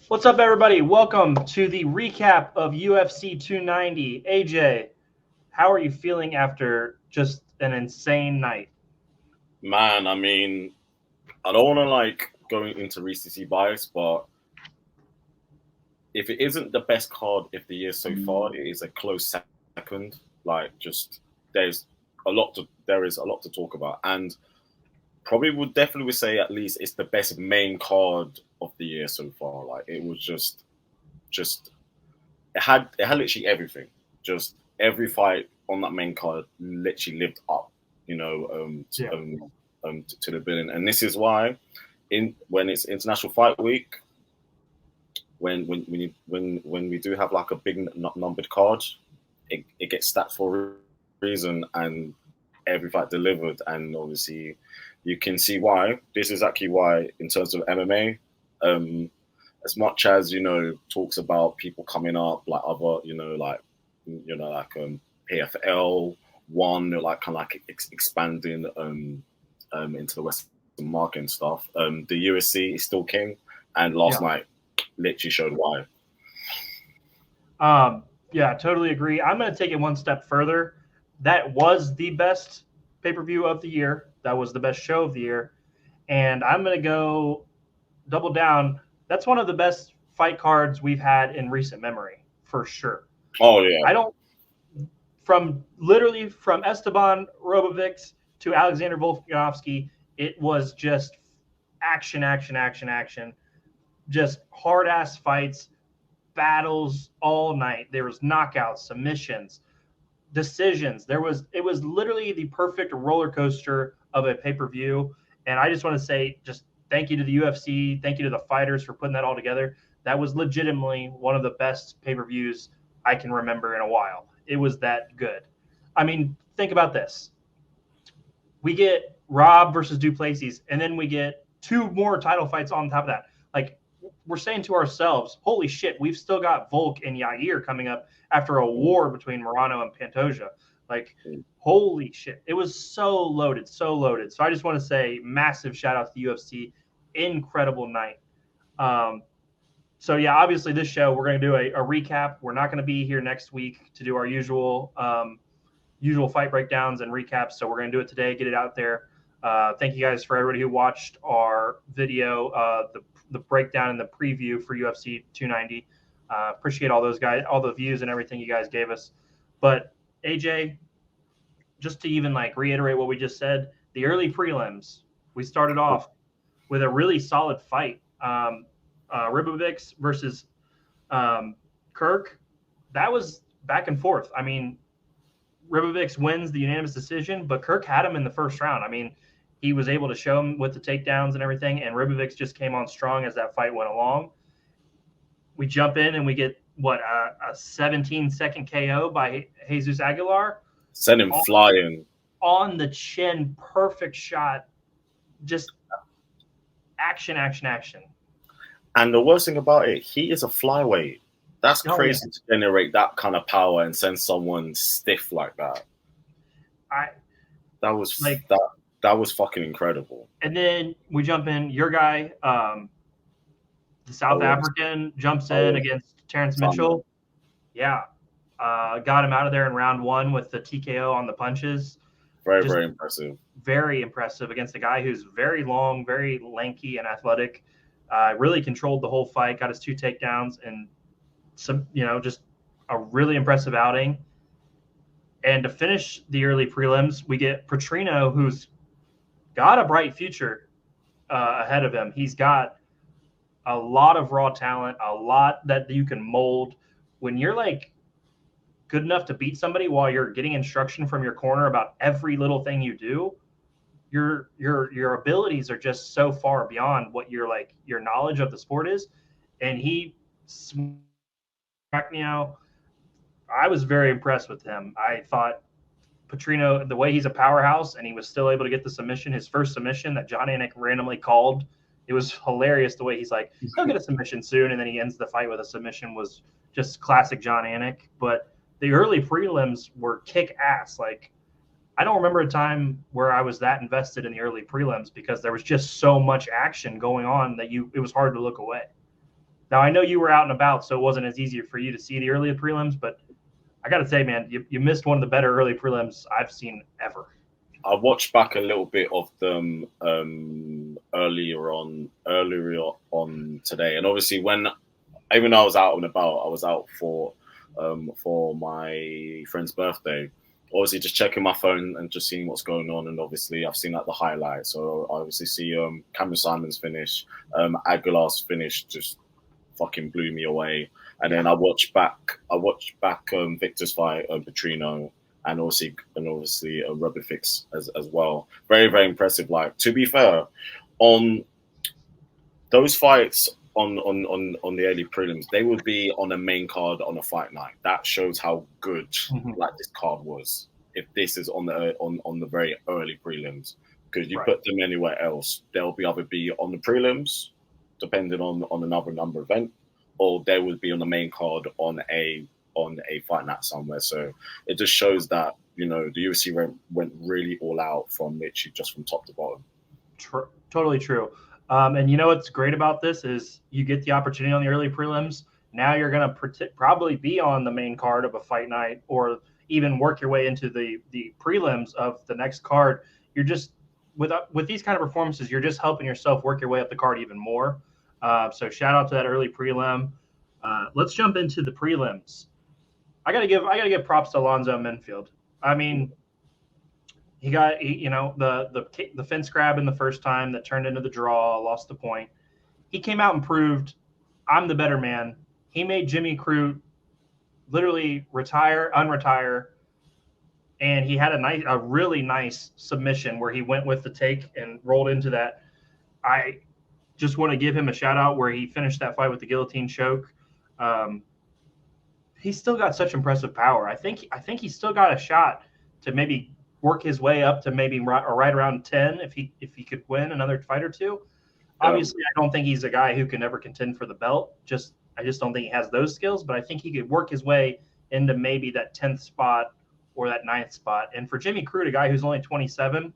What's up, everybody? Welcome to the recap of UFC 290. AJ, how are you feeling after just an insane night? Man, I mean, I don't want to go into recency bias, but if it isn't the best card of the year so far, it is a close second. Just there's there is a lot to talk about, and probably would say at least it's the best main card of the year so far. Like it was just it had literally everything. Just every fight on that main card literally lived up, Yeah. to the billing, and this is why when it's International Fight Week, when we do have like a big numbered card, it gets stacked for a reason, and every fight delivered, and obviously you can see why. This is actually why, in terms of MMA, as much as talks about people coming up like other PFL one, like kind of like expanding into the Western market and stuff. The USC is still king, and last night literally showed why. Yeah, totally agree. I'm going to take it one step further. That was the best pay-per-view of the year. That was the best show of the year. And I'm going to go double down. That's one of the best fight cards we've had in recent memory, for sure. Oh yeah. I don't from Esteban Robovics to Alexander Volkanovski, it was just action, action, action, action. Just hard ass fights, battles all night. There was knockouts, submissions, decisions. It was literally the perfect roller coaster of a pay-per-view. And I just want to say just thank you to the UFC, thank you to the fighters for putting that all together. That was legitimately one of the best pay-per-views I can remember in a while. It was that good. I mean, think about this. We get Rob versus Duplessis, and then we get two more title fights on top of that. Like, we're saying to ourselves, holy shit, we've still got Volk and Yair coming up after a war between Morano and Pantoja. Like, holy shit. It was so loaded, so loaded. So I just want to say massive shout out to the UFC. Incredible night. So yeah, obviously this show we're going to do a recap. We're not going to be here next week to do our usual fight breakdowns and recaps. So we're going to do it today, get it out there. Thank you guys for everybody who watched our video, the breakdown and the preview for UFC 290. Appreciate all those guys, all the views and everything you guys gave us. But AJ, just to even like reiterate what we just said, the early prelims, we started off with a really solid fight. Ribovics versus Kirk, that was back and forth. I mean, Ribovics wins the unanimous decision, but Kirk had him in the first round. I mean, he was able to show him with the takedowns and everything, and Ribovics just came on strong as that fight went along. We jump in and we get, a 17-second KO by Jesus Aguilar. Send him flying. On the chin, perfect shot. Just action, action, action. And the worst thing about it, he is a flyweight. That's crazy to generate that kind of power and send someone stiff like that. That was fucking incredible. And then we jump in. Your guy, the South African, jumps in against Terrence Mitchell. Yeah, got him out of there in round one with the TKO on the punches. Very impressive. Very impressive against a guy who's very long, very lanky, and athletic. Really controlled the whole fight. Got his 2 takedowns and some, just a really impressive outing. And to finish the early prelims, we get Petrino, who's got a bright future ahead of him. He's got a lot of raw talent, a lot that you can mold. When you're like good enough to beat somebody while you're getting instruction from your corner about every little thing you do, your abilities are just so far beyond what your knowledge of the sport is. And he I was very impressed with him. I thought Petrino, the way he's a powerhouse, and he was still able to get the submission, his first submission that John Anik randomly called. It was hilarious the way he's like, he'll get a submission soon, and then he ends the fight with a submission. Was just classic John Anik. But the early prelims were kick ass. Like, I don't remember a time where I was that invested in the early prelims because there was just so much action going on that it was hard to look away. Now, I know you were out and about, so it wasn't as easy for you to see the early prelims, but I got to say, man, you missed one of the better early prelims I've seen ever. I watched back a little bit of them earlier on today, and obviously even though I was out and about, I was out for my friend's birthday. Obviously, just checking my phone and just seeing what's going on, and obviously I've seen like the highlights. So I obviously see Cameron Simon's finish, Aguilar's finish just fucking blew me away. And then I watched back Victor's fight, Petrino, and obviously Rubifix as well. Very, very impressive. Like, to be fair, on those fights on the early prelims, they would be on a main card on a fight night. That shows how good like this card was. If this is on the very early prelims, because you put them anywhere else, they'll either be on the prelims, depending on another number event, or they would be on the main card on a fight night somewhere. So it just shows that, you know, the UFC went really all out from literally just from top to bottom. Totally true. And you know what's great about this is you get the opportunity on the early prelims. Now you're going to probably be on the main card of a fight night, or even work your way into the prelims of the next card. You're just with these kind of performances, you're just helping yourself work your way up the card even more. So shout out to that early prelim. Let's jump into the prelims. I gotta give props to Alonzo Menfield. I mean, he got the fence grab in the first time that turned into the draw, lost the point. He came out and proved, I'm the better man. He made Jimmy Crute literally unretire, and he had a really nice submission where he went with the take and rolled into that. I just want to give him a shout out where he finished that fight with the guillotine choke. He's still got such impressive power. I think he's still got a shot to maybe work his way up to maybe right around 10 if he could win another fight or two. Obviously, I don't think he's a guy who can ever contend for the belt. I just don't think he has those skills, but I think he could work his way into maybe that 10th spot or that 9th spot. And for Jimmy Crute, a guy who's only 27,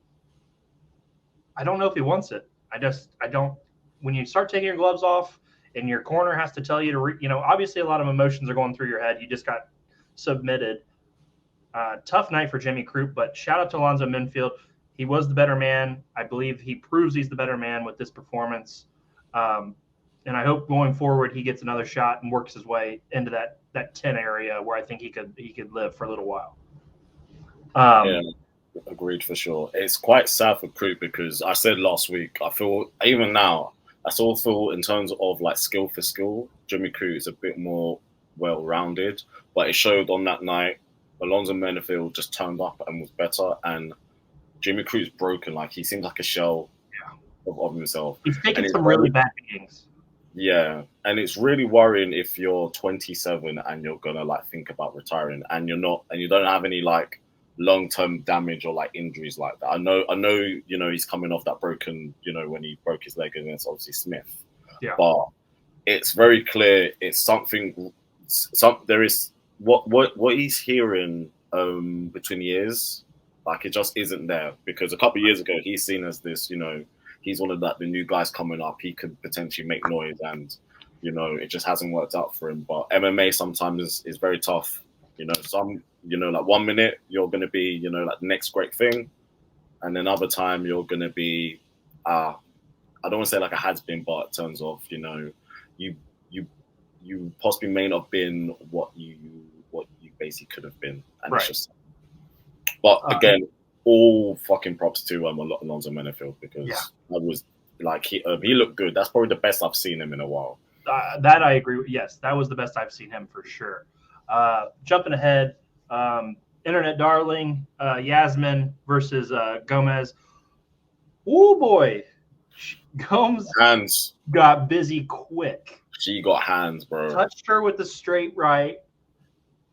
I don't know if he wants it. I don't. When you start taking your gloves off and your corner has to tell you to, obviously a lot of emotions are going through your head. You just got submitted. Tough night for Jimmy Crute, but shout out to Alonzo Menfield. He was the better man. I believe he proves he's the better man with this performance. And I hope going forward he gets another shot and works his way into that 10 area where I think he could live for a little while. Yeah, agreed for sure. It's quite sad for Crute because I said last week, I feel even now, I still feel in terms of like skill for skill, Jimmy Crute is a bit more well-rounded, but it showed on that night. Alonzo Menfield just turned up and was better, and Jimmy Crute's broken. Like, he seems like a shell of himself. He's taking some really bad beatings. Yeah, and it's really worrying if you're 27 and you're gonna like think about retiring, and you're not, and you don't have any like long-term damage or like injuries like that. I know, he's coming off that broken, when he broke his leg against obviously Smith. Yeah. But it's very clear it's something. There is what he's hearing between years, like it just isn't there, because a couple of years ago he's seen as this, he's one of the new guys coming up. He could potentially make noise, and it just hasn't worked out for him. But MMA sometimes is very tough. Like 1 minute you're gonna be, like the next great thing, and then other time you're gonna be, I don't want to say like a has been, but in terms of you possibly may not have been what you basically could have been, and right. It's just. But again, all fucking props to Alonzo Menfield, because that was like he looked good. That's probably the best I've seen him in a while. That I agree with. Yes, that was the best I've seen him for sure. Jumping ahead, internet darling Yasmin versus Gomez. Oh boy, Gomes hands got busy quick. She got hands, bro. Touched her with the straight right,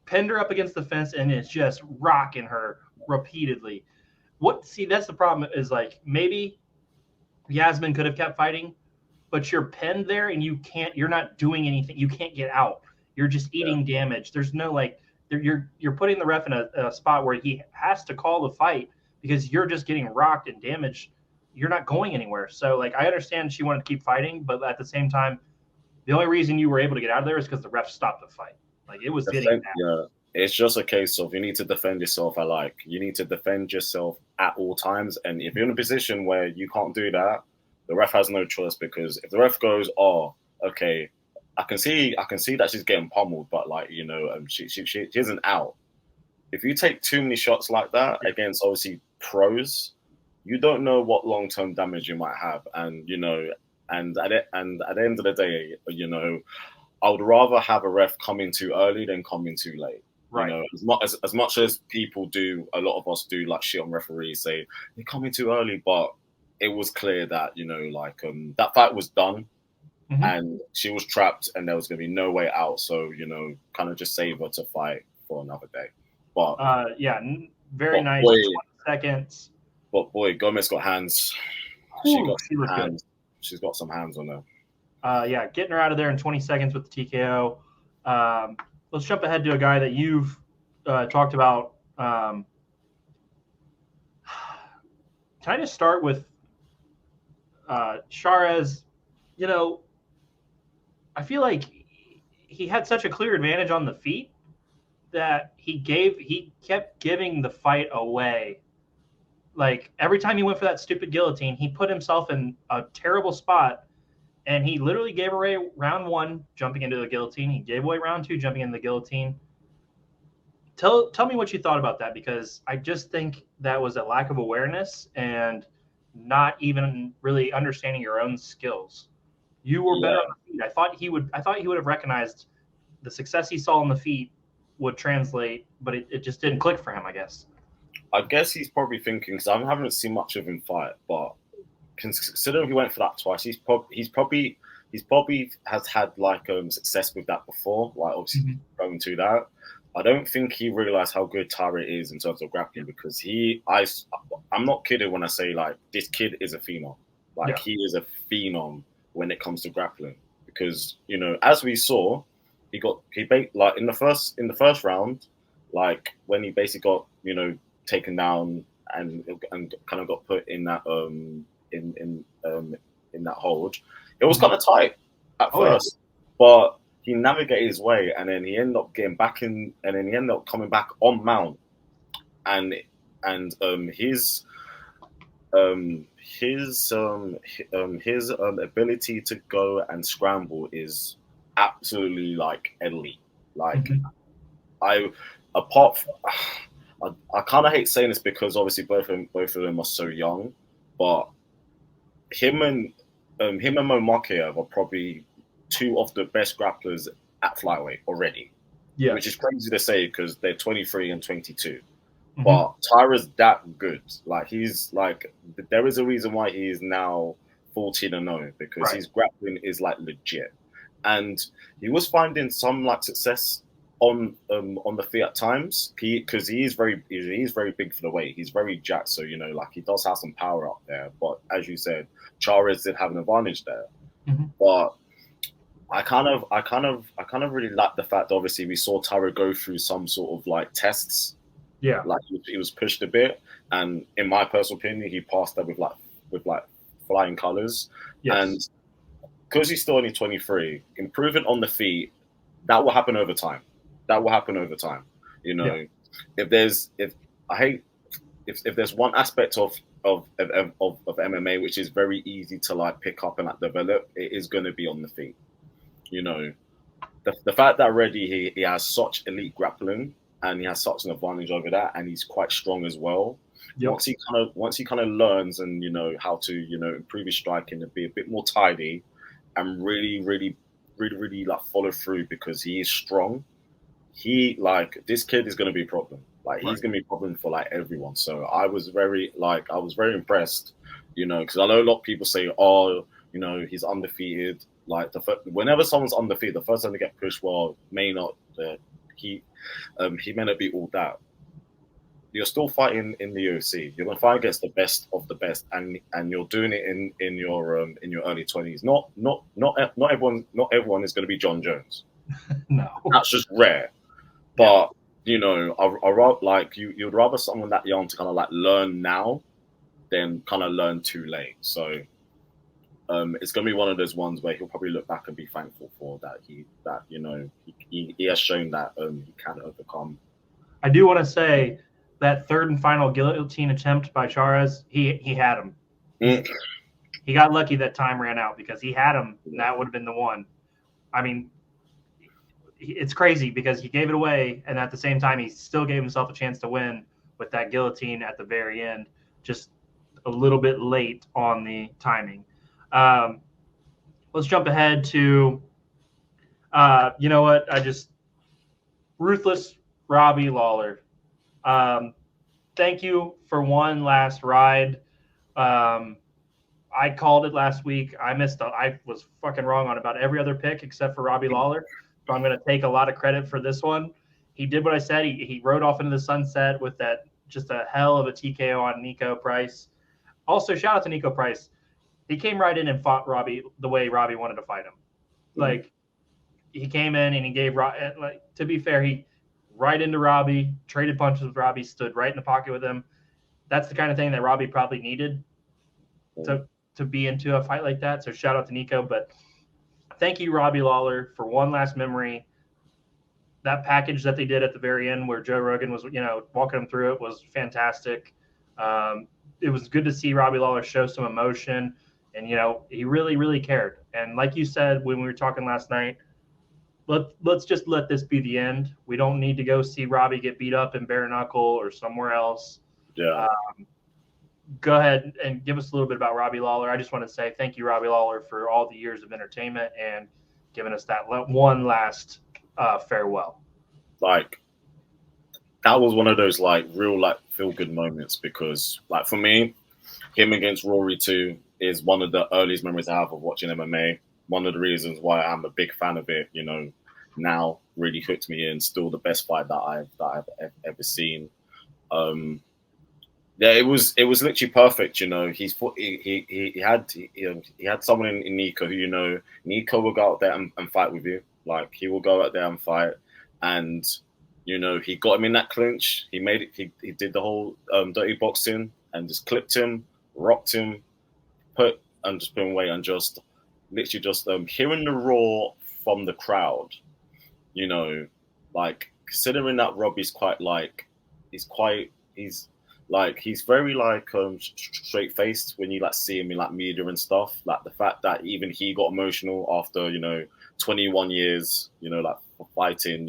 pinned her up against the fence, and it's just rocking her repeatedly. That's the problem, is like maybe Yasmin could have kept fighting, but you're pinned there and you're not doing anything. You can't get out. You're just eating damage. There's no you're putting the ref in a spot where he has to call the fight because you're just getting rocked and damaged. You're not going anywhere. So I understand she wanted to keep fighting, but at the same time, The only reason you were able to get out of there is because the ref stopped the fight. Like, it was getting bad. Yeah, it's just a case of you need to defend yourself. You need to defend yourself at all times. And if you're in a position where you can't do that, the ref has no choice, because if the ref goes, oh, okay, I can see that she's getting pummeled, but like, you know, she isn't out. If you take too many shots like that against obviously pros, you don't know what long-term damage you might have. And you know, and at the end of the day, you know, I would rather have a ref come in too early than come in too late. Right. You know, as much as people do, a lot of us do like shit on referees, say they come in too early, but it was clear that, you know, like that fight was done, and she was trapped, and there was going to be no way out. So, you know, kind of just save her to fight for another day. But yeah, very nice. Boy, 20 seconds. But boy, Gomez got hands. Ooh, she got hands. She's got some hands on her. Yeah, getting her out of there in 20 seconds with the TKO. Let's jump ahead to a guy that you've talked about. Can I just start with Charez? You know, I feel like he had such a clear advantage on the feet that he kept giving the fight away. Like, every time he went for that stupid guillotine, he put himself in a terrible spot, and he literally gave away round 1 jumping into the guillotine. He gave away round 2 jumping into the guillotine. Tell me what you thought about that, because I just think that was a lack of awareness and not even really understanding your own skills. You were better on the feet. I thought he would have recognized the success he saw on the feet would translate, but it just didn't click for him, I guess. I guess he's probably thinking, because I haven't seen much of him fight, but considering he went for that twice, he's probably has had like success with that before, like obviously going to that. I don't think he realized how good Tara is in terms of grappling, because I'm not kidding when I say like this kid is a phenom. Like he is a phenom when it comes to grappling, because you know, as we saw, like in the first round, like when he basically got, you know, taken down and kind of got put in that in that hold. It was kind of tight at first, but he navigated his way, and then he ended up getting back in, and then he ended up coming back on mount, and his ability to go and scramble is absolutely like elite. Like I kind of hate saying this, because obviously both of them are so young, but him and Momakev are probably 2 of the best grapplers at flyweight already. Yeah, which is crazy to say, because they're 23 and 22. But Tyra's that good. Like, he's like, there is a reason why he is now 14-0, because his grappling is like legit, and he was finding some like success on the feet at times, because he's very big for the weight. He's very jacked, so you know, like he does have some power up there. But as you said, Charez did have an advantage there. But I kind of really like the fact that obviously we saw Tara go through some sort of like tests. Yeah, like he was pushed a bit, and in my personal opinion, he passed that with flying colors. Yes. And because he's still only 23, improving on the feet, that will happen over time. You know, if there's one aspect of MMA which is very easy to like pick up and like develop, it is going to be on the feet. You know, the fact that already he has such elite grappling, and he has such an advantage over that, and he's quite strong as well. Yep. Once he kind of learns, and you know, how to, you know, improve his striking and be a bit more tidy, and really like follow through, because he is strong. This kid is going to be a problem. Like, he's going to be a problem for like everyone. So I was very impressed, you know, because I know a lot of people say, oh, you know, he's undefeated. Like whenever someone's undefeated, the first time they get pushed, well, he may not be all that. You're still fighting in the UFC. You're gonna fight against the best of the best, and you're doing it in your early 20s. Not everyone is gonna be John Jones. No, that's just rare. But you know, I rather like you'd rather someone that young to kind of like learn now than kind of learn too late. So it's going to be one of those ones where he'll probably look back and be thankful for that he has shown that he can overcome. I do want to say that third and final guillotine attempt by Charas, he had him. He got lucky that time ran out because he had him, and that would have been the one. I mean, it's crazy because he gave it away, and at the same time, he still gave himself a chance to win with that guillotine at the very end, just a little bit late on the timing. Let's jump ahead to, you know what? Ruthless Robbie Lawler. Thank you for one last ride. I called it last week. I was fucking wrong on about every other pick except for Robbie Lawler. So I'm going to take a lot of credit for this one. He did what I said. He rode off into the sunset with that just a hell of a TKO on Nico Price. Also, shout out to Nico Price. He came right in and fought Robbie the way Robbie wanted to fight him. Like, he came in and he gave to be fair, he right into Robbie, traded punches with Robbie, stood right in the pocket with him. That's the kind of thing that Robbie probably needed to be into a fight like that. So shout out to Nico. But thank you, Robbie Lawler, for one last memory. That package that they did at the very end where Joe Rogan was, walking him through it was fantastic. It was good to see Robbie Lawler show some emotion, and, he really, really cared. And like you said, when we were talking last night, let's just let this be the end. We don't need to go see Robbie get beat up in bare knuckle or somewhere else. Yeah. Go ahead and give us a little bit about Robbie Lawler. I just want to say thank you, Robbie Lawler, for all the years of entertainment and giving us that one last farewell. Like, that was one of those real feel good moments because for me, him against Rory 2 is one of the earliest memories I have of watching MMA. One of the reasons why I'm a big fan of it, now really hooked me in. Still the best fight that I've ever seen. Yeah, it was literally perfect. He had someone in Nico who Nico will go out there and fight with you. Like, he will go out there and fight, and he got him in that clinch. He made it. He did the whole dirty boxing and just clipped him, rocked him, put him away, and just literally just hearing the roar from the crowd. Considering that Robbie's he's very straight faced when you see him in media and stuff. Like, the fact that even he got emotional after 21 years fighting.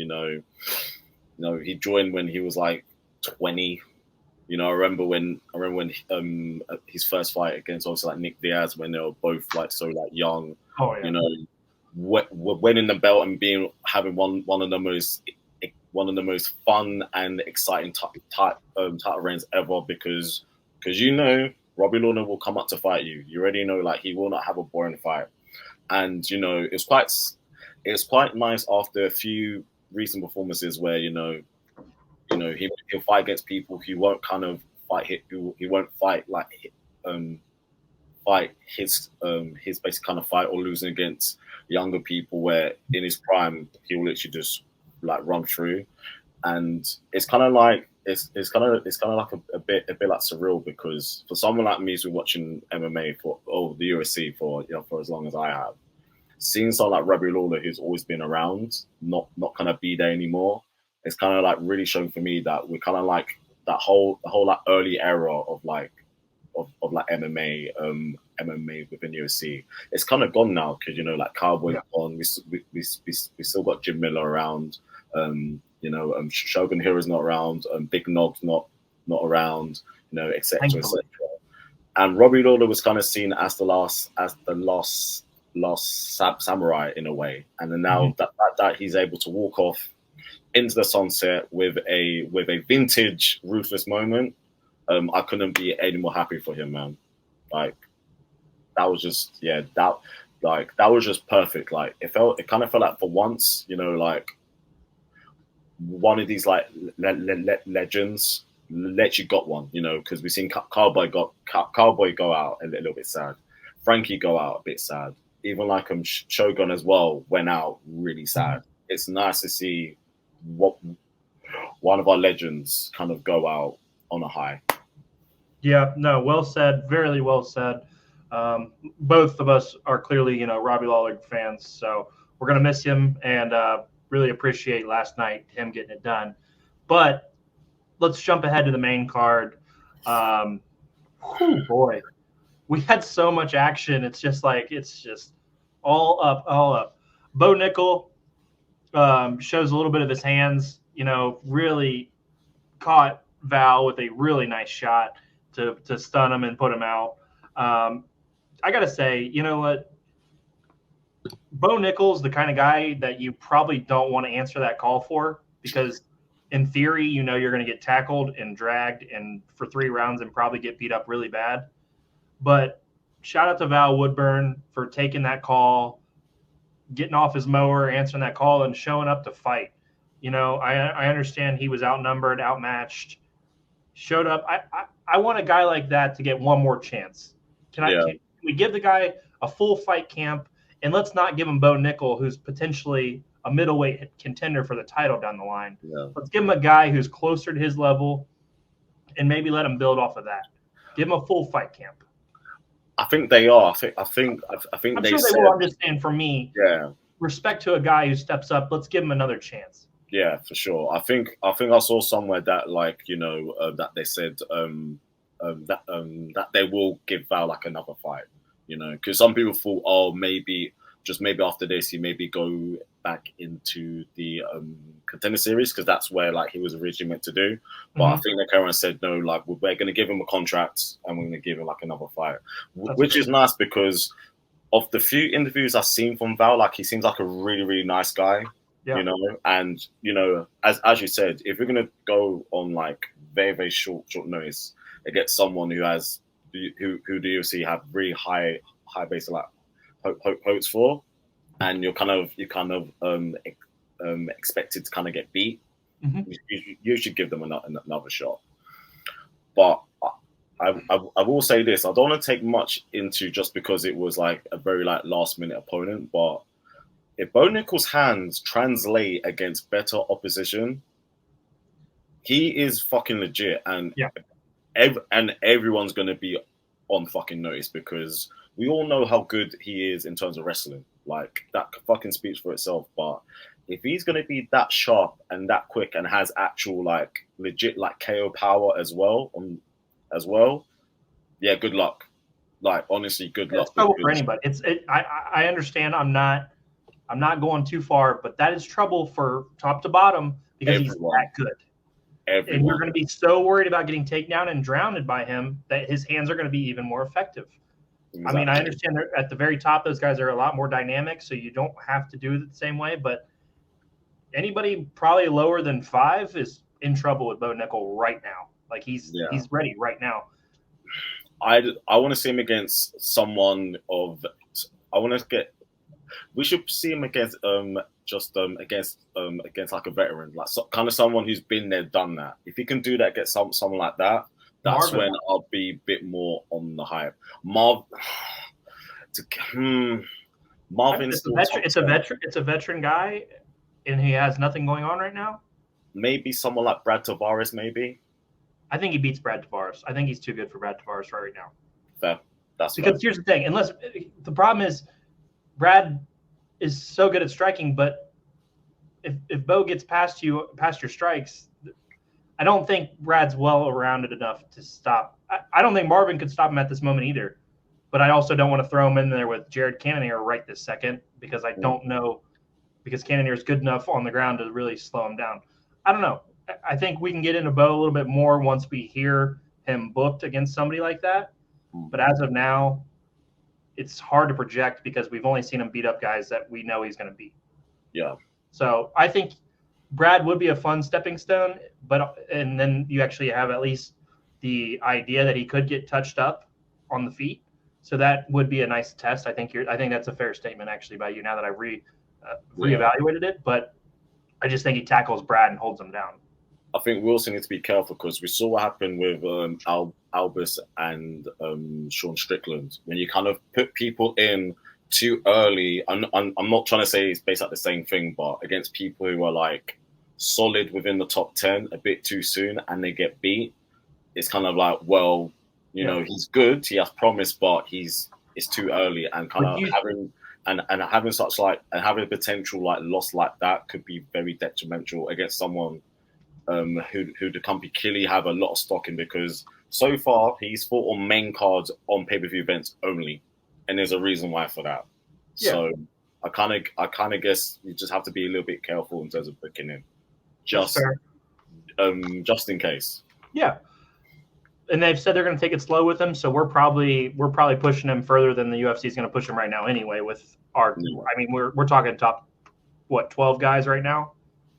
He joined when he was 20. I remember when his first fight against obviously Nick Diaz, when they were both so young. Oh yeah. Winning the belt and having one of the most fun and exciting title reigns ever because Robbie Lawler will come up to fight you. You already know he will not have a boring fight, and it's quite nice after a few recent performances where he'll fight against people who won't he won't fight fight his basic kind of fight, or losing against younger people where in his prime he will literally just run through. And it's kind of like a bit surreal because for someone like me who's been watching MMA the UFC for as long as I have, seeing someone like Robbie Lawler who's always been around not kind of be there anymore, it's kind of really showing for me that we're kind of that whole early era of MMA within UFC. It's kind of gone now because Cowboy's gone. We still got Jim Miller around. Shogun Hero's not around. Big Nog's not around. Etc. etc. And Robbie Lawler was kind of seen as the last samurai in a way. And then now that he's able to walk off into the sunset with a vintage ruthless moment, I couldn't be any more happy for him, man. That was just that was just perfect. It kind of felt like for once, one of these legends literally got one, because we've seen Cowboy go out a little bit sad, Frankie go out a bit sad, even Shogun as well went out really sad. It's nice to see one of our legends kind of go out on a high. Yeah, no, well said. Very well said. Both of us are clearly, Robbie Lawler fans, so we're gonna miss him and really appreciate last night him getting it done. But let's jump ahead to the main card. Boy, we had so much action. It's just all up, all up. Bo Nickel shows a little bit of his hands. Really caught Val with a really nice shot to stun him and put him out. I gotta say, you know what? Bo Nickel's the kind of guy that you probably don't want to answer that call for, because in theory, you're going to get tackled and dragged and for 3 rounds and probably get beat up really bad. But shout out to Val Woodburn for taking that call, getting off his mower, answering that call, and showing up to fight. I understand he was outnumbered, outmatched, showed up. I want a guy like that to get one more chance. Can we give the guy a full fight camp, and let's not give him Bo Nickel, who's potentially a middleweight contender for the title down the line. Yeah. Let's give him a guy who's closer to his level, and maybe let him build off of that. Give him a full fight camp. I think they are. I think I'm they sure they will understand. For me, respect to a guy who steps up. Let's give him another chance. Yeah, for sure. I think I saw somewhere that that they said that they will give Val like another fight. Because some people thought, oh, maybe after this he maybe go back into the contender series, because that's where he was originally meant to do. But I think the current said no, we're going to give him a contract and we're going to give him another fight, which is nice, because of the few interviews I've seen from Val, he seems like a really, really nice guy. Yeah. And as you said, if we're gonna go on very, very short notice against someone who the UFC have really high base hopes for, and you're expected to kind of get beat, you should give them another shot. But I will say this: I don't want to take much into just because it was a very last minute opponent, but if Bo Nickel's hands translate against better opposition, he is fucking legit, and everyone's going to be on fucking notice, because we all know how good he is in terms of wrestling. That fucking speaks for itself. But if he's going to be that sharp and that quick and has actual legit KO power as well, yeah, good luck. Honestly, good luck. It's trouble for anybody. I understand. I'm not going too far, but that is trouble for top to bottom, because he's that good. And you're going to be so worried about getting taken down and drowned by him that his hands are going to be even more effective. Exactly. I mean, I understand at the very top, those guys are a lot more dynamic, so you don't have to do it the same way. But anybody probably lower than 5 is in trouble with Bo Nickel right now. He's ready right now. I want to see him against someone of. We should see him against against a veteran, kind of someone who's been there, done that. If he can do that, get someone like that, that's Marvin. When I'll be a bit more on the hype. Marvin. It's a veteran guy, and he has nothing going on right now. Maybe someone like Brad Tavares, maybe. I think he beats Brad Tavares. I think he's too good for Brad Tavares right now. Fair. That's because here's the thing. The problem is Brad is so good at striking, but if Bo gets past your strikes, I don't think Brad's well-rounded enough to stop. I don't think Marvin could stop him at this moment either, but I also don't want to throw him in there with Jared Cannonier right this second, because I don't know, because Cannonier is good enough on the ground to really slow him down. I don't know. I think we can get into Bo a little bit more once we hear him booked against somebody like that. But as of now, it's hard to project because we've only seen him beat up guys that we know he's going to beat. Yeah. So I think Brad would be a fun stepping stone, and then you actually have at least the idea that he could get touched up on the feet. So that would be a nice test. I think that's a fair statement actually by you now that I've reevaluated it. But I just think he tackles Brad and holds him down. I think we also need to be careful because we saw what happened with Albus and Sean Strickland. When you kind of put people in too early, I'm not trying to say it's basically the same thing, but against people who are solid within the top 10 a bit too soon and they get beat, it's kind of you know, he's good, he has promise, but he's it's too early, and kind of having having such like and having a potential like loss like that could be very detrimental against someone who the company clearly have a lot of stock in, because so far he's fought on main cards on pay-per-view events only, and there's a reason why for that. Yeah. So I kind of guess you just have to be a little bit careful in terms of booking him, just in case. Yeah. And they've said they're going to take it slow with him, so we're probably pushing him further than the UFC is going to push him right now anyway. With our, I mean, we're talking top 12 guys right now.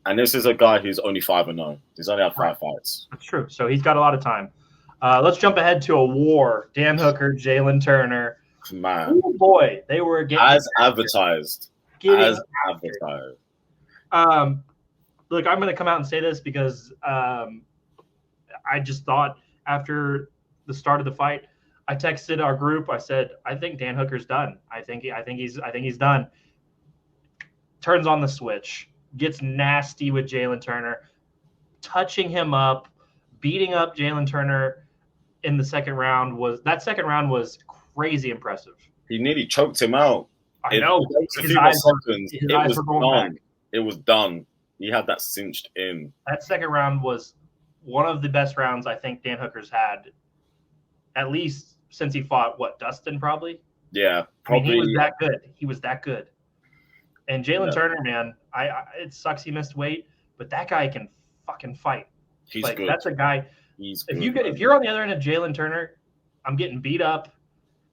And this is a guy who's only 5-0. He's only had 5 fights. That's true. So he's got a lot of time. Let's jump ahead to a war. Dan Hooker, Jalen Turner. Man, oh boy, they were getting as advertised. As advertised. Look, I'm going to come out and say this because I just thought after the start of the fight, I texted our group. I said, I think Dan Hooker's done. I think he's done. Turns on the switch, gets nasty with Jalen Turner, touching him up, beating up Jalen Turner in the second round. That second round was crazy impressive. He nearly choked him out. I know. His eyes were going back. It was done. He had that cinched in. That second round was one of the best rounds I think Dan Hooker's had, at least since he fought, Dustin probably? Yeah, probably. I mean, he was that good. And Jalen Turner, man, it sucks he missed weight, but that guy can fucking fight. He's good. That's a guy. If you're on the other end of Jalen Turner, I'm getting beat up.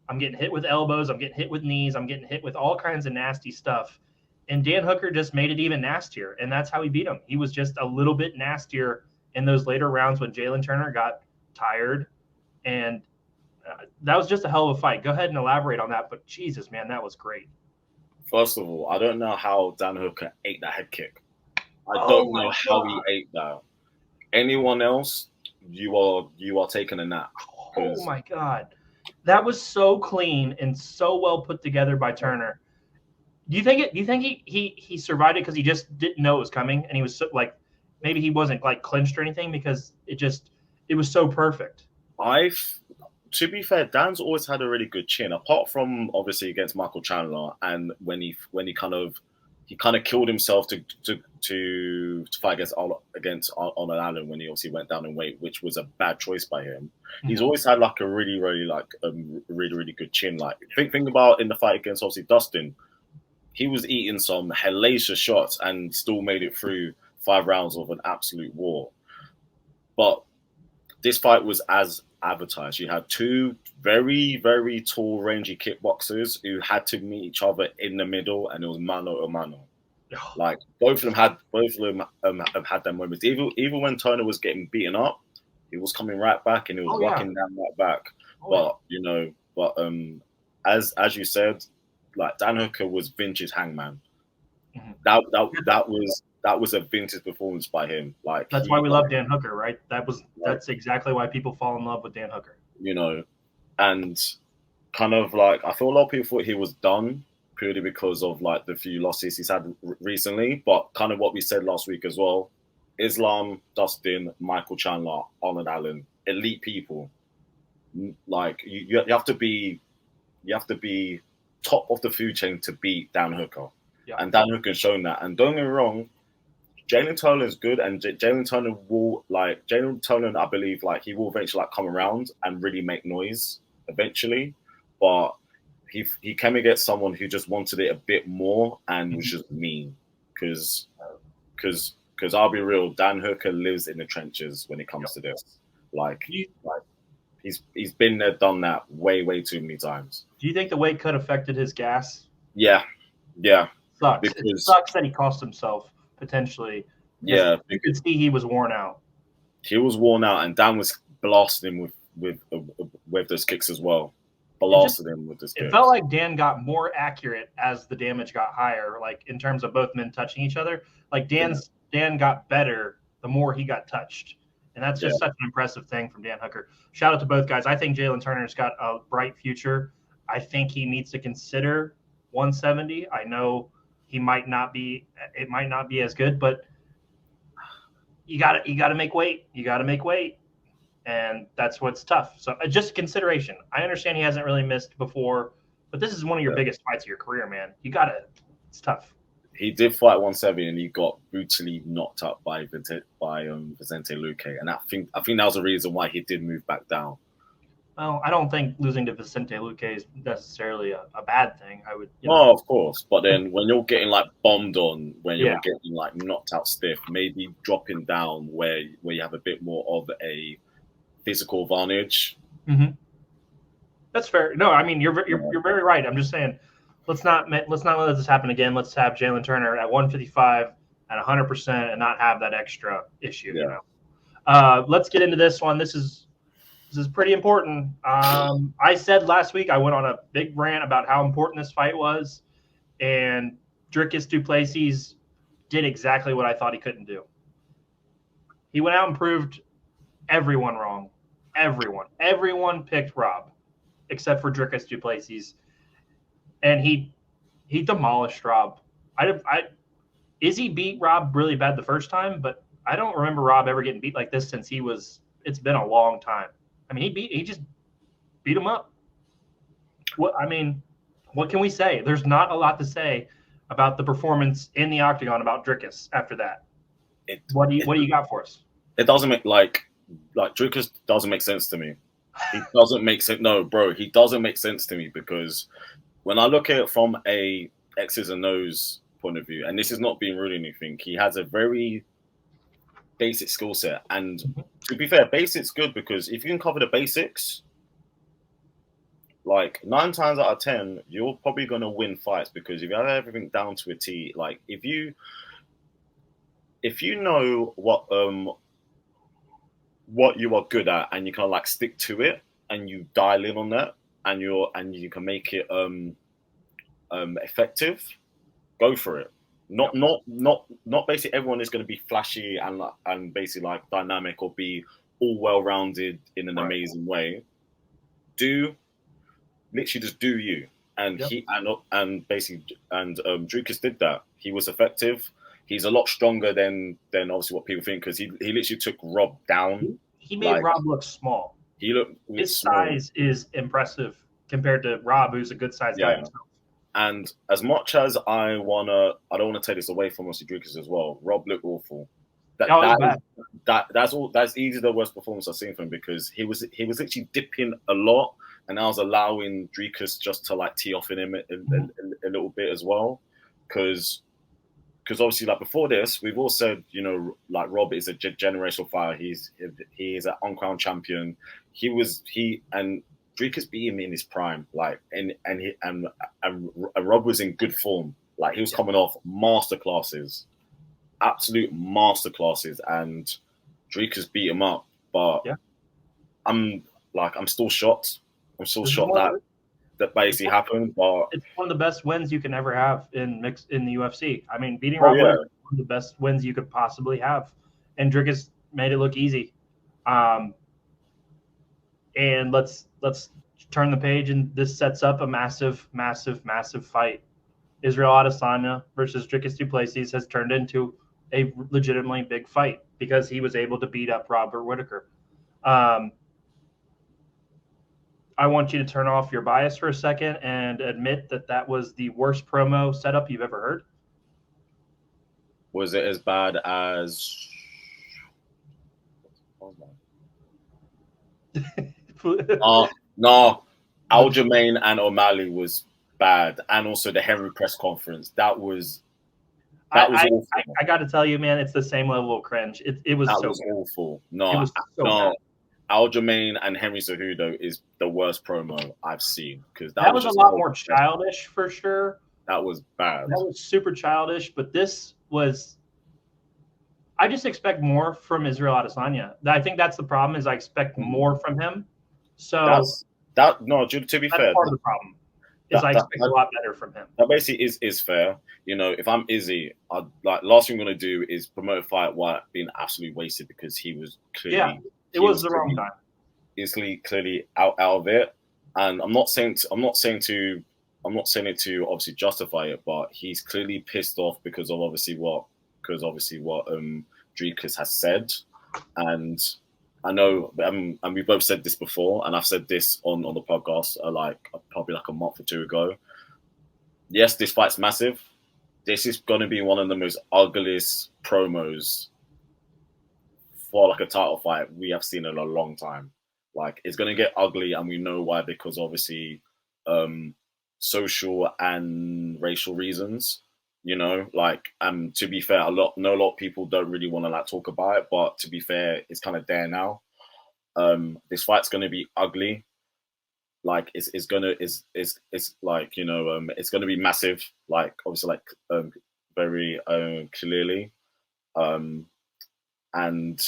I'm getting hit with elbows. I'm getting hit with knees. I'm getting hit with all kinds of nasty stuff. And Dan Hooker just made it even nastier, and that's how he beat him. He was just a little bit nastier in those later rounds when Jalen Turner got tired, and that was just a hell of a fight. Go ahead and elaborate on that, but Jesus, man, that was great. First of all, I don't know how Dan Hooker ate that head kick. I don't know how he ate that. Anyone else, you are taking a nap. Oh my God. That was so clean and so well put together by Turner. Do you think he survived it because he just didn't know it was coming, and he was like, maybe he wasn't like clinched or anything because it was so perfect. To be fair, Dan's always had a really good chin, apart from obviously against Michael Chandler, and when he kind of killed himself to fight against Arnold Allen when he obviously went down in weight, which was a bad choice by him. Mm-hmm. He's always had like a really really good chin. Like think about in the fight against obviously Dustin, he was eating some hellacious shots and still made it through 5 rounds of an absolute war. But this fight was as advertised. You had 2 very, very tall, rangy kickboxers who had to meet each other in the middle, and it was mano a mano. Like both of them had their moments. Even when Turner was getting beaten up, he was coming right back and he was walking down right back. As you said, like Dan Hooker was vintage Hangman. Mm-hmm. That was a vintage performance by him. Like that's why we love Dan Hooker, right? That's exactly why people fall in love with Dan Hooker. And kind of like I feel a lot of people thought he was done purely because of like the few losses he's had recently. But kind of what we said last week as well: Islam, Dustin, Michael Chandler, Arnold Allen, elite people. Like you have to be top of the food chain to beat Dan Hooker. Yeah. And Dan Hooker's shown that. And don't get me wrong, Jalen Turner is good, and Jalen Turner, I believe, like he will eventually like come around and really make noise eventually. But he came against someone who just wanted it a bit more and was just mean. Because I'll be real, Dan Hooker lives in the trenches when it comes to this. He's been there, done that way too many times. Do you think the weight cut affected his gas? Yeah. Sucks. It sucks that he cost himself potentially. Yeah, you could see he was worn out. He was worn out, and Dan was blasting him with those kicks as well. Blasted him with this. It felt like Dan got more accurate as the damage got higher, like in terms of both men touching each other. Like Dan got better the more he got touched. And that's just such an impressive thing from Dan Hooker. Shout out to both guys. I think Jalen Turner's got a bright future. I think he needs to consider 170. I know it might not be as good, but you got to make weight. You got to make weight. And that's what's tough. So just consideration. I understand he hasn't really missed before, But this is one of your biggest fights of your career, man. You gotta. It's tough. He did fight 170 and he got brutally knocked up by Vicente Luque, and I think that was the reason why he did move back down. Well, I don't think losing to Vicente Luque is necessarily a bad thing. I would. No, of course, but then when you're getting like bombed on, when you're getting like knocked out stiff, maybe dropping down where you have a bit more of a physical advantage. Mm-hmm. That's fair. No, I mean you're very right. I'm just saying, let's not let this happen again. Let's have Jalen Turner at 155 at 100% and not have that extra issue. Yeah. You know. Let's get into this one. This is pretty important. I said last week I went on a big rant about how important this fight was, and Dricus du Plessis did exactly what I thought he couldn't do. He went out and proved everyone wrong. Everyone picked Rob, except for Dricus du Plessis, and he demolished Rob. Izzy beat Rob really bad the first time, but I don't remember Rob ever getting beat like this since he was. It's been a long time. I mean, he just beat him up. What can we say? There's not a lot to say about the performance in the octagon about Dricus after that. What do you got for us? It doesn't make like Dricus doesn't make sense to me. He doesn't make sense. No, bro, he doesn't make sense to me because when I look at it from a X's and O's point of view, and this is not being rude or anything, he has a very basic skill set. And to be fair, basic's good because if you can cover the basics, like 9 times out of 10, you're probably going to win fights because if you have everything down to a T, like if you know what you are good at and you kind of like stick to it and you dial in on that and you can make it effective, go for it. Not basically everyone is going to be flashy and basically like dynamic or be all well-rounded in an amazing way. Literally just do you. And Dricus did that. He was effective. He's a lot stronger than obviously what people think because he literally took Rob down. He made Rob look small. His size is impressive compared to Rob, who's a good sized guy himself. And as much as I don't want to take this away from obviously Dricus as well. Rob looked awful. That's easily the worst performance I've seen from him because he was literally dipping a lot, and I was allowing Dricus just to like tee off in him a little bit as well, because obviously like before this we've all said like Rob is a generational fighter. He is an uncrowned champion. And Dricus beat him in his prime, like and Rob was in good form. Like he was coming off masterclasses, absolute masterclasses, and Dricus beat him up. But I'm still shocked. I'm still shocked that basically happened. But it's one of the best wins you can ever have in the UFC. I mean, beating Rob is one of the best wins you could possibly have, and Dricus made it look easy. And let's turn the page, and this sets up a massive, massive, massive fight. Israel Adesanya versus Dricus du Plessis has turned into a legitimately big fight because he was able to beat up Robert Whittaker. I want you to turn off your bias for a second and admit that was the worst promo setup you've ever heard. Was it as bad as? No, Aljamain and O'Malley was bad, and also the Henry press conference. That was awful. I got to tell you, man, it's the same level of cringe. It was awful. No, Aljamain and Henry Cejudo is the worst promo I've seen because that was a lot more childish for sure. That was bad. That was super childish, but this was. I just expect more from Israel Adesanya. I think that's the problem. Is I expect more from him. So to be fair, part of the problem is I expect a lot better from him. That basically is fair. If I'm Izzy, I'd last thing I'm gonna do is promote a fight while being absolutely wasted because he was clearly it was the wrong time. He's clearly out of it, and I'm not saying it to obviously justify it, but he's clearly pissed off because obviously what Dricus has said, and I know, and we both said this before, and I've said this on the podcast probably like a month or two ago. Yes, this fight's massive. This is going to be one of the most ugliest promos for like a title fight we have seen in a long time. Like, it's going to get ugly, and we know why, because obviously social and racial reasons. You know, like, to be fair, a lot of people don't really want to like talk about it, but to be fair, it's kind of there now. This fight's going to be ugly. Like, it's like, you know, it's going to be massive. Like, obviously, like, very clearly. And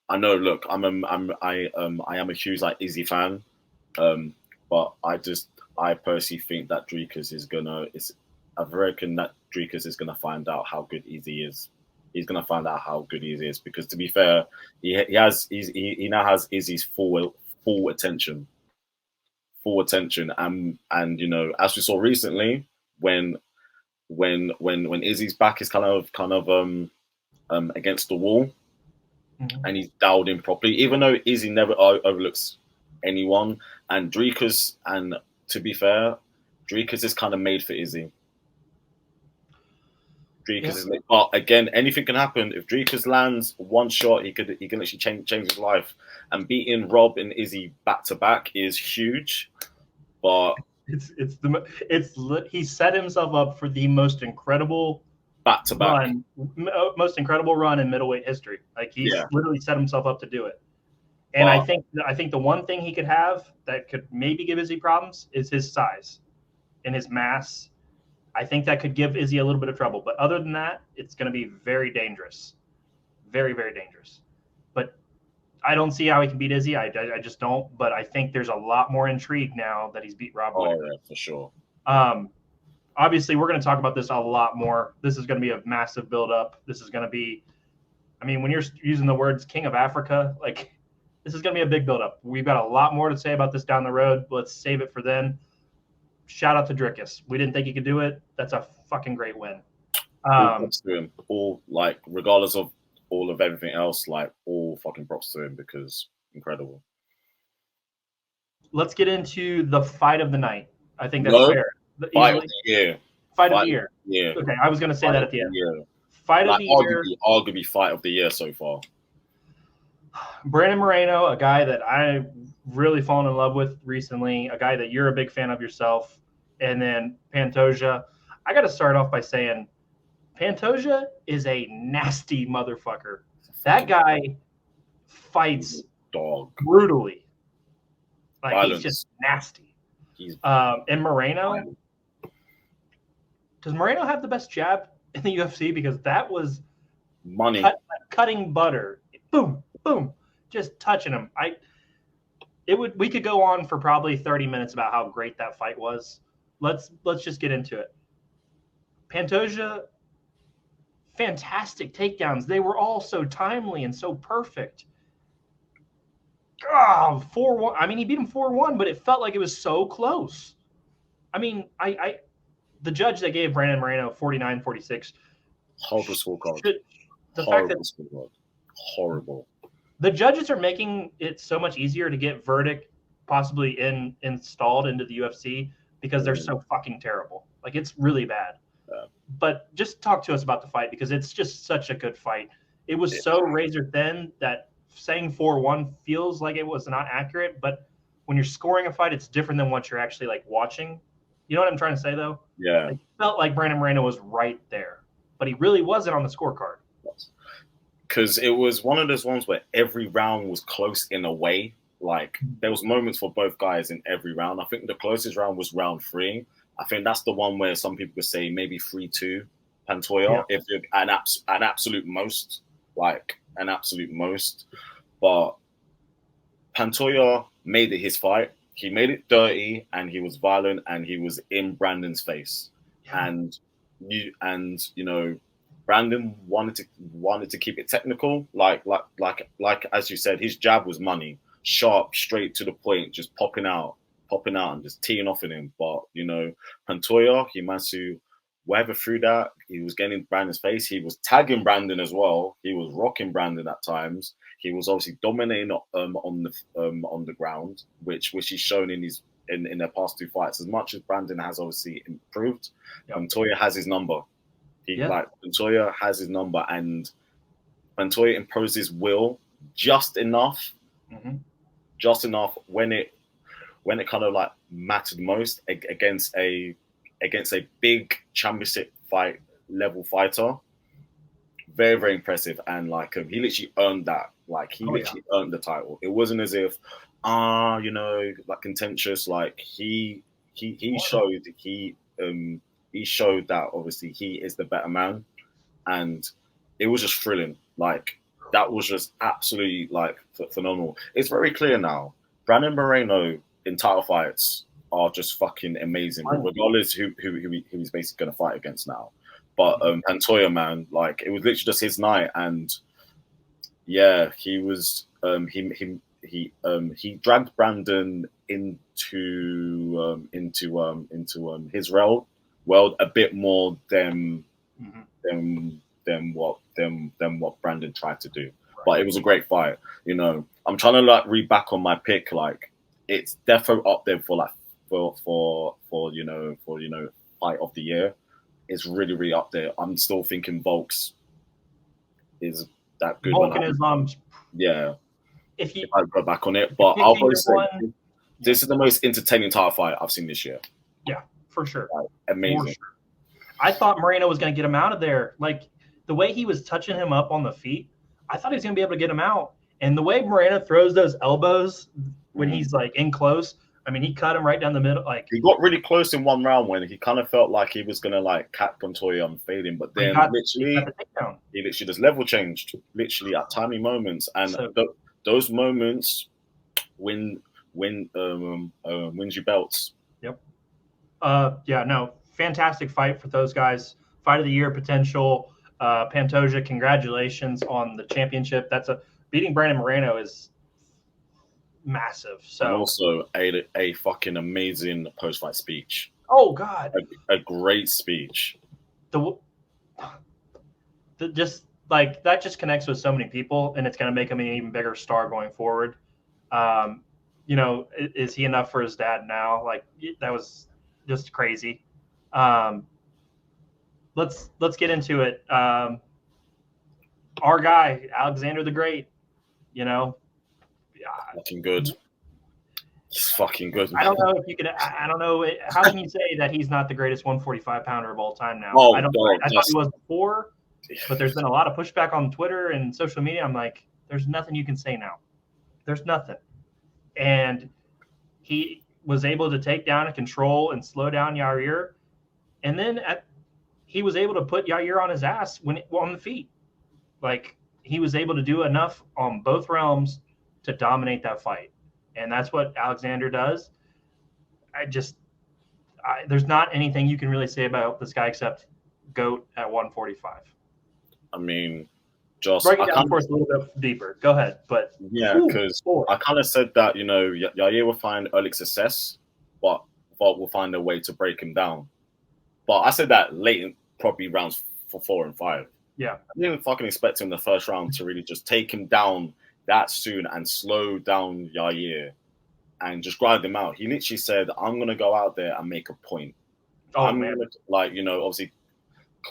I know, look, I am a huge like Izzy fan, but I personally think that I reckon that Dricus is gonna find out how good Izzy is. He's gonna find out how good Izzy is, because to be fair, he now has Izzy's full attention, and you know, as we saw recently, when Izzy's back is kind of against the wall. Mm-hmm. And he's dialed in properly, even though Izzy never overlooks anyone. And Dricus, and to be fair, Dricus is kind of made for Izzy. Dricus is, but again, anything can happen. If Dricus lands one shot, he can actually change his life. And beating Rob and Izzy back to back is huge. But he set himself up for the most incredible back-to-back most incredible run in middleweight history. Like, he's literally set himself up to do it. And I think the one thing he could have that could maybe give Izzy problems is his size and his mass. I think that could give Izzy a little bit of trouble. But other than that, it's going to be very dangerous. Very, very dangerous. But I don't see how he can beat Izzy. I just don't. But I think there's a lot more intrigue now that he's beat Rob Whittaker. Yeah, for sure. Obviously, we're going to talk about this a lot more. This is going to be a massive build-up. This is going to be, I mean, when you're using the words King of Africa, like, this is going to be a big build-up. We've got a lot more to say about this down the road. Let's save it for then. Shout out to Dricus. We didn't think he could do it. That's a fucking great win. All props to him. All, like, regardless of all of everything else, like, all fucking props to him, because incredible. Let's get into the fight of the night. I think that's fair. Fight of the year. Fight of the year. Yeah. Okay, I was going to say that at the end. Fight of the year. Arguably fight of the year so far. Brandon Moreno, a guy that I really fallen in love with recently, a guy that you're a big fan of yourself, and then Pantoja. I got to start off by saying Pantoja is a nasty motherfucker. That guy fights brutally. Like, violence. He's just nasty. And Moreno, does Moreno have the best jab in the UFC? Because that was money, cutting butter. Boom, boom, just touching him. We could go on for probably 30 minutes about how great that fight was. Let's just get into it. Pantoja, fantastic takedowns. They were all so timely and so perfect. 4-1. I mean, he beat him 4-1, but it felt like it was so close. I mean, the judge that gave Brandon Moreno 49-46. Horrible scorecard. Horrible. The judges are making it so much easier to get verdict possibly installed into the UFC because they're so fucking terrible. Like, it's really bad. Yeah. But just talk to us about the fight, because it's just such a good fight. It was so razor thin that saying 4-1 feels like it was not accurate, but when you're scoring a fight, it's different than what you're actually like watching. You know what I'm trying to say, though? Yeah. It felt like Brandon Moreno was right there, but he really wasn't on the scorecard. Because it was one of those ones where every round was close in a way. Like, there was moments for both guys in every round. I think the closest round was round 3. I think that's the one where some people could say maybe 3-2 Pantoja, if you're an absolute most, like an absolute most. But Pantoja made it his fight. He made it dirty, and he was violent, and he was in Brandon's face. Yeah. And you know, Brandon wanted to keep it technical, like as you said, his jab was money, sharp, straight to the point, just popping out and just teeing off in him. But you know, Pantoja, he managed to whatever through that, he was getting in Brandon's face. He was tagging Brandon as well. He was rocking Brandon at times. He was obviously dominating on the ground, which he's shown in his in their past 2 fights. As much as Brandon has obviously improved, Montoya has his number. Montoya has his number, and Montoya imposes will just enough, when it kind of like mattered most against a big championship fight level fighter. Very, very impressive, and like he literally earned that. Like he earned the title. It wasn't as if like contentious. Like he showed that obviously he is the better man, and it was just thrilling. Like that was just absolutely like phenomenal. It's very clear now. Brandon Moreno in title fights are just fucking amazing, regardless who he's basically going to fight against now. But Montoya, man, like it was literally just his night, and yeah, he was he dragged Brandon into his world a bit more than what Brandon tried to do. Right. But it was a great fight. You know, I'm trying to like read back on my pick. Like it's definitely up there for fight of the year. It's really, really up there. I'm still thinking Volks is that good. Volk is yeah. If I go back on it, but I'll probably say this is the most entertaining title fight I've seen this year. Yeah, for sure. Like, amazing. For sure. I thought Moreno was going to get him out of there. Like the way he was touching him up on the feet, I thought he was going to be able to get him out. And the way Moreno throws those elbows when he's like in close, I mean, he cut him right down the middle. Like he got really close in one round when he kind of felt like he was gonna like cat Montoya and fade him, but then he literally just level changed, literally at timely moments, and those moments wins you belts. Yep. Fantastic fight for those guys. Fight of the year potential. Pantoja, congratulations on the championship. Beating Brandon Moreno is massive. So and also a fucking amazing post-fight speech. Oh God, a great speech. Just like that just connects with so many people, and it's going to make him an even bigger star going forward. Is he enough for his dad now? Like that was just crazy. Let's get into it. Our guy Alexander the Great. Fucking good. He's fucking good. Man. I don't know if you could. I don't know. How can you say that he's not the greatest 145-pounder of all time now? I thought he was before, but there's been a lot of pushback on Twitter and social media. I'm like, there's nothing you can say now. There's nothing. And he was able to take down and control and slow down Yair, and then he was able to put Yair on his ass on the feet. Like he was able to do enough on both realms to dominate that fight. And that's what Alexander does. There's not anything you can really say about this guy except GOAT at 145. I mean, Josh, break it down for us a little bit deeper. Go ahead. But yeah, because I kind of said that, Yair will find early success, but Volk will find a way to break him down. But I said that late in probably rounds 4 and 5. Yeah. I didn't fucking expect him in the first round to really just take him down that soon and slow down Yair and just grind him out. He literally said, I'm going to go out there and make a point. Obviously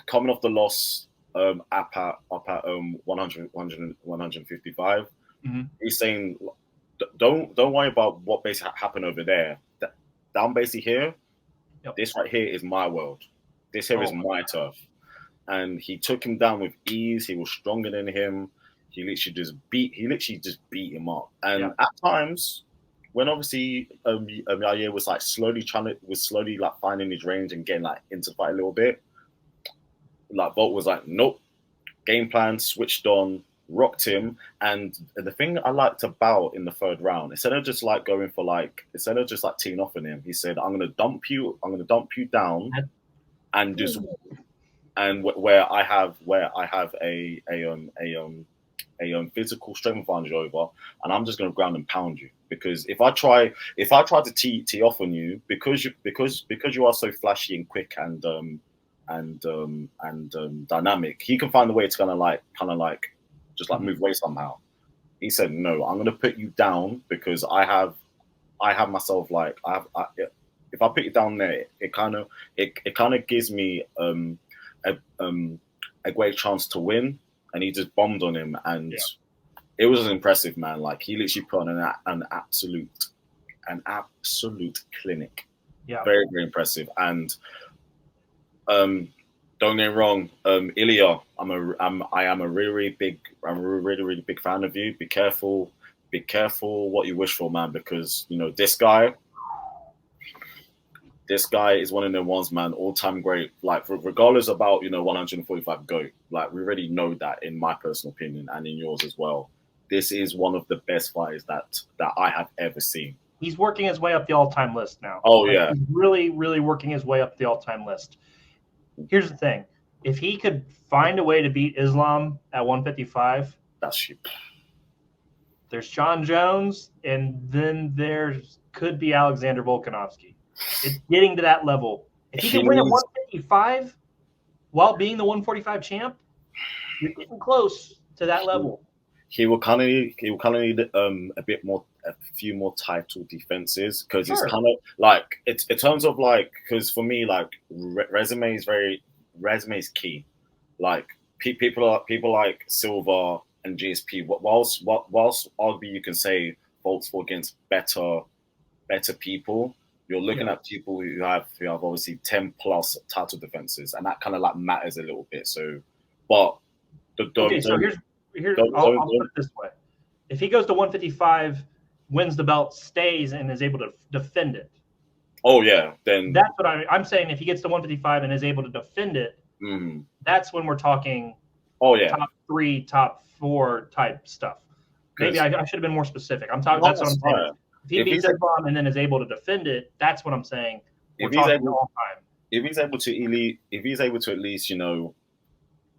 coming off the loss up at 155, he's saying, don't worry about what basically happened over there. Down basically here, this right here is my world. This here is my turf. And he took him down with ease. He was stronger than him. He literally just beat him up. And at times, when obviously Yair was like slowly finding his range and getting like into the fight a little bit, like Bolt was like, nope, game plan, switched on, rocked him. And the thing I liked about in the third round, instead of just teeing off on him, he said, I'm gonna dump you down and just where I have a physical strength advantage over, and I'm just going to ground and pound you. Because if I try to tee off on you, because you are so flashy and quick and dynamic. He can find a way to kind of like just like move away somehow. He said, "No, I'm going to put you down because I have myself like if I put you down there, it kind of gives me a great chance to win." And he just bombed on him, and it was impressive, man. Like he literally put on an absolute clinic. Yeah, very very impressive. And don't get me wrong, Ilya, I am a really really big fan of you. Be careful what you wish for, man, because you know this guy is one of the ones, man, all time great. Like regardless about 145 GOAT, like we already know that in my personal opinion and in yours as well. This is one of the best fighters that I have ever seen. He's working his way up the all-time list now. Oh yeah, he's really working his way up the all-time list. Here's the thing: if he could find a way to beat Islam at 155, that's cheap. There's John Jones, and then there could be Alexander Volkanovski. It's getting to that level. If he can win at 155 while being the 145 champ, you're getting close to that level. He will kind of need a few more title defenses, because it's kind of like it's in terms of like, because for me, like resume is key. Like people like Silva and GSP, whilst arguably you can say Volk's fought against better people, you're looking at people who have obviously 10 plus title defenses, and that kind of like matters a little bit. So, but so here's I'll put it this way: if he goes to 155, wins the belt, stays, and is able to defend it. Oh yeah, then that's what I'm saying. If he gets to 155 and is able to defend it, that's when we're talking. Oh yeah, top 3, top 4 type stuff. Maybe I should have been more specific. I'm talking. That's what I'm saying. If he beats Islam and then is able to defend it, that's what I'm saying. We're talking all time. If he's able to at least,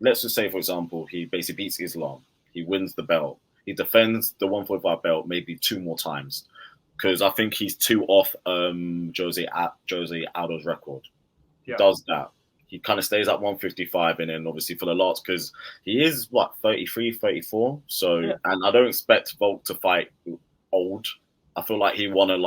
let's just say, for example, he basically beats Islam, he wins the belt, he defends the 145 belt maybe 2 more times, because I think he's 2 off Jose Aldo's record. Yeah. Does that. He kind of stays at 155, and then obviously for the lots, because he is 33, 34. So, and I don't expect Volk to fight old. I feel like he want to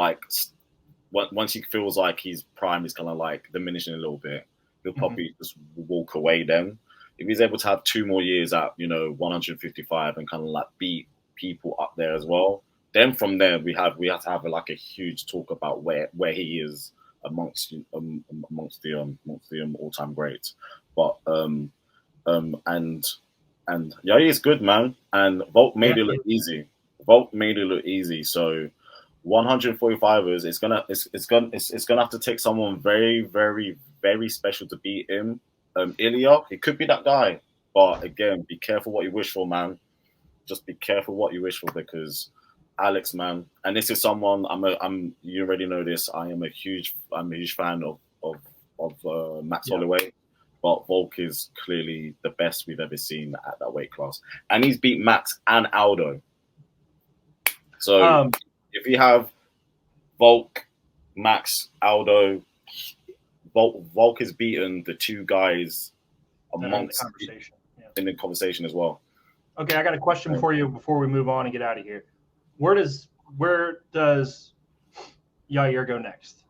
once he feels like his prime is kind of like diminishing a little bit, he'll probably just walk away then. If he's able to have 2 more years at 155 and kind of like beat people up there as well, then from there we have to have like a huge talk about where he is amongst the all-time greats. But and yeah, he's good, man. And Volk made it look easy. So 145ers, it's gonna have to take someone very, very, very special to beat him. Ilya, he could be that guy, but again, be careful what you wish for, man. Just be careful what you wish for, because Alex, man, and this is someone you already know this. I'm a huge fan of Max Holloway, but Volk is clearly the best we've ever seen at that weight class, and he's beat Max and Aldo. So if you have Volk, Max, Aldo, Volk has beaten the 2 guys amongst in the conversation as well. Okay, I got a question for you before we move on and get out of here. Where does Yair go next?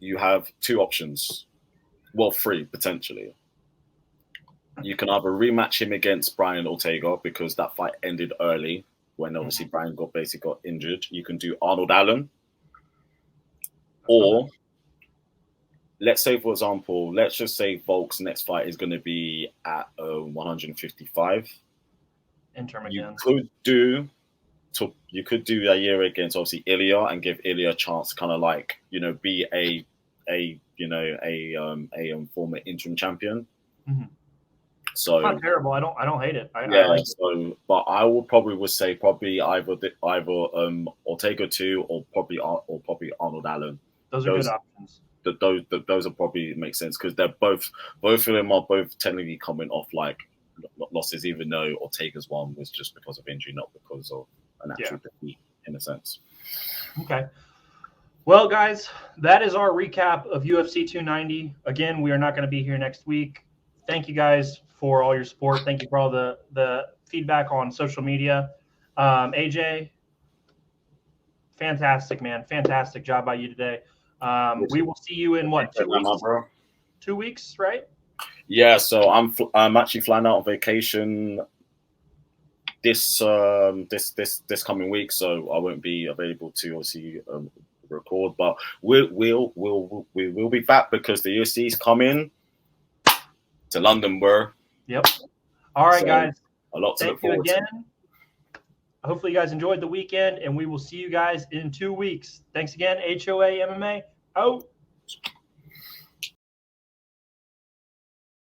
You have 2 options. Well, 3 potentially. You can either rematch him against Brian Ortega, because that fight ended early when obviously Brian got injured. You can do Arnold Allen. Or let's say, for example, let's just say Volk's next fight is going to be at 155. Interim again. You could do Yair against obviously Ilya and give Ilya a chance to kind of like be a former interim champion. So it's not terrible. I don't hate it. I like it. But I would say either Ortega 2 or probably Arnold Allen. Those are good options. Those will probably make sense, because they're both of them are both technically coming off like losses, even though Ortega's one was just because of injury, not because of an actual defeat, in a sense. Okay. Well, guys, that is our recap of UFC 290. Again, we are not going to be here next week. Thank you guys for all your support. Thank you for all the feedback on social media. AJ, fantastic, man. Fantastic job by you today. We will see you in what, 2 weeks? Bro. 2 weeks, right? Yeah, so I'm actually flying out on vacation this coming week, so I won't be available to obviously record, but we'll be back because the UFC is coming to London, bro. Yep. All right, So, guys. A lot to Thank look you forward again. to. Hopefully, you guys enjoyed the weekend, and we will see you guys in 2 weeks. Thanks again, HOA MMA. Out.